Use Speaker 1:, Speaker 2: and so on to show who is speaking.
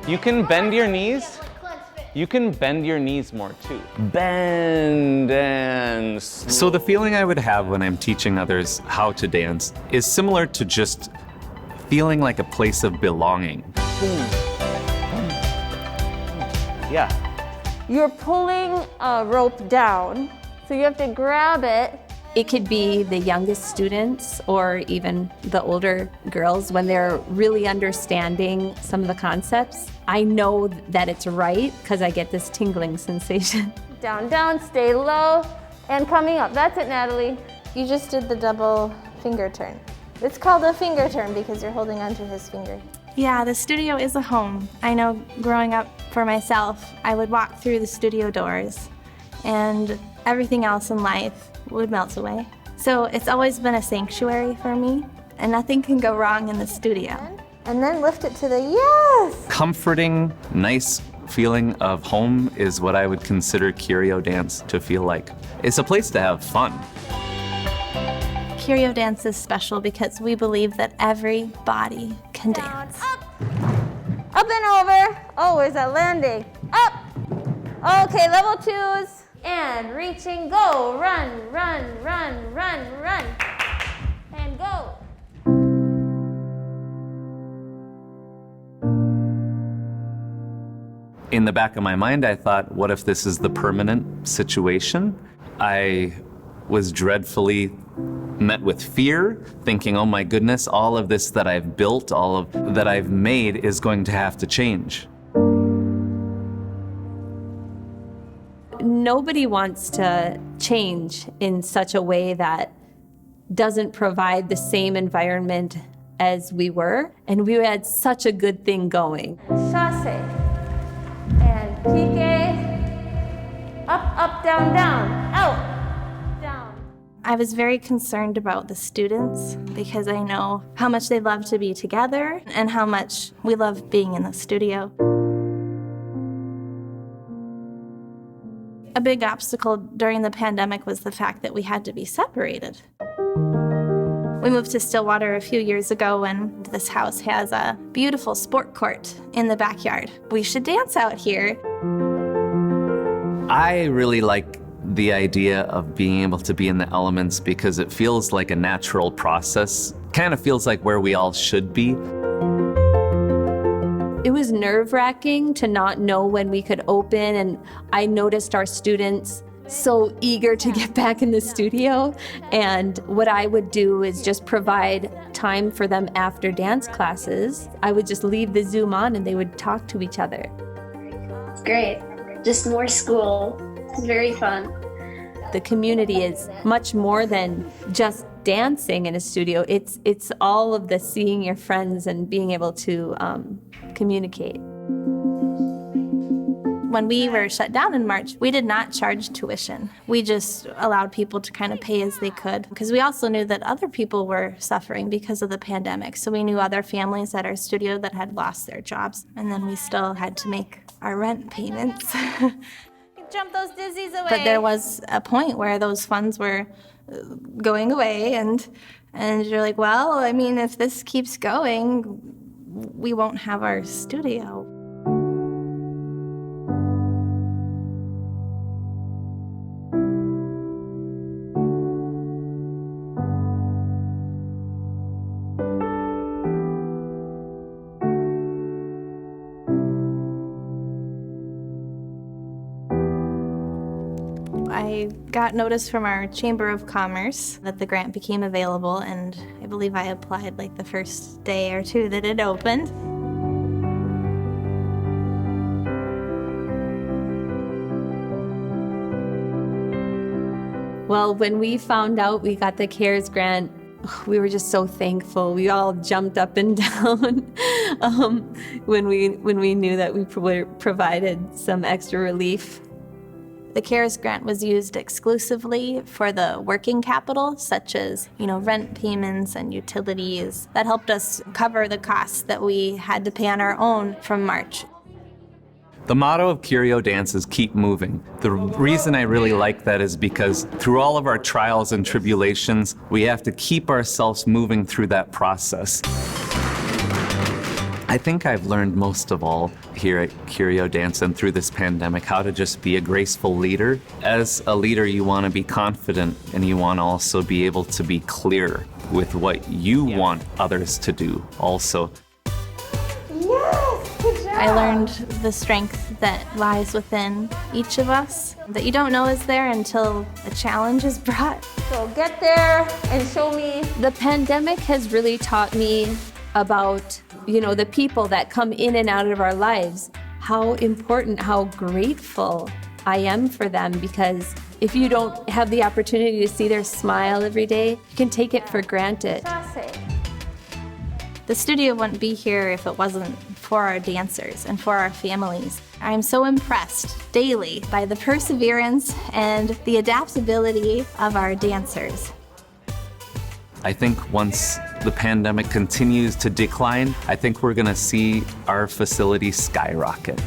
Speaker 1: You can bend your knees. You can bend your knees more too. Bend and slow.
Speaker 2: So the feeling I would have when I'm teaching others how to dance is similar to just feeling like a place of belonging.
Speaker 1: Yeah.
Speaker 3: You're pulling a rope down, so you have to grab it.
Speaker 4: It could be the youngest students or even the older girls when they're really understanding some of the concepts. I know that it's right because I get this tingling sensation.
Speaker 3: Down, down, stay low, and coming up. That's it, Natalie. You just did the double finger turn. It's called a finger turn because you're holding onto his finger.
Speaker 5: Yeah, the studio is a home. I know growing up for myself, I would walk through the studio doors and everything else in life would melt away. So it's always been a sanctuary for me, and nothing can go wrong in the studio.
Speaker 3: And then lift it to the yes!
Speaker 2: Comforting, nice feeling of home is what I would consider Curio Dance to feel like. It's a place to have fun.
Speaker 5: Curio Dance is special because we believe that every body can dance.
Speaker 3: Up and over. Oh, where's that landing? Up. Okay, level 2s. And reaching, go. Run, run, run, run, run. And go.
Speaker 2: In the back of my mind, I thought, what if this is the permanent situation? I was dreadfully met with fear, thinking, oh my goodness, all of this that I've built, all of that I've made is going to have to change.
Speaker 4: Nobody wants to change in such a way that doesn't provide the same environment as we were, and we had such a good thing going.
Speaker 3: Chasse. And pique. Up, up, down, down. Out.
Speaker 5: I was very concerned about the students because I know how much they love to be together and how much we love being in the studio. A big obstacle during the pandemic was the fact that we had to be separated. We moved to Stillwater a few years ago, and this house has a beautiful sport court in the backyard. We should dance out here.
Speaker 2: I really like the idea of being able to be in the elements because it feels like a natural process. Kind of feels like where we all should be.
Speaker 4: It was nerve-wracking to not know when we could open, and I noticed our students so eager to get back in the studio. And what I would do is just provide time for them after dance classes. I would just leave the Zoom on and they would talk to each other.
Speaker 6: It's great. Just more school. It's very fun.
Speaker 4: The community is much more than just dancing in a studio. It's all of the seeing your friends and being able to communicate.
Speaker 5: When we were shut down in March, we did not charge tuition. We just allowed people to kind of pay as they could, because we also knew that other people were suffering because of the pandemic. So we knew other families at our studio that had lost their jobs, and then we still had to make our rent payments.
Speaker 3: Jump those dizzies away.
Speaker 5: But there was a point where those funds were going away, and you're like, well, I mean, if this keeps going, we won't have our studio. I got notice from our Chamber of Commerce that the grant became available, and I believe I applied like the first day or two that it opened.
Speaker 4: Well, when we found out we got the CARES grant, we were just so thankful. We all jumped up and down when we knew that we provided some extra relief.
Speaker 5: The CARES grant was used exclusively for the working capital, such as, rent payments and utilities. That helped us cover the costs that we had to pay on our own from March.
Speaker 2: The motto of Curio Dance is keep moving. The reason I really like that is because through all of our trials and tribulations, we have to keep ourselves moving through that process. I think I've learned most of all here at Curio Dance and through this pandemic how to just be a graceful leader. As a leader, you want to be confident and you want to also be able to be clear with what you want others to do also.
Speaker 3: Yes, good job.
Speaker 5: I learned the strength that lies within each of us that you don't know is there until a challenge is brought.
Speaker 3: So get there and show me.
Speaker 4: The pandemic has really taught me about, the people that come in and out of our lives, how important, how grateful I am for them, because if you don't have the opportunity to see their smile every day, you can take it for granted.
Speaker 5: The studio wouldn't be here if it wasn't for our dancers and for our families. I'm so impressed daily by the perseverance and the adaptability of our dancers.
Speaker 2: I think once the pandemic continues to decline, I think we're going to see our facility skyrocket.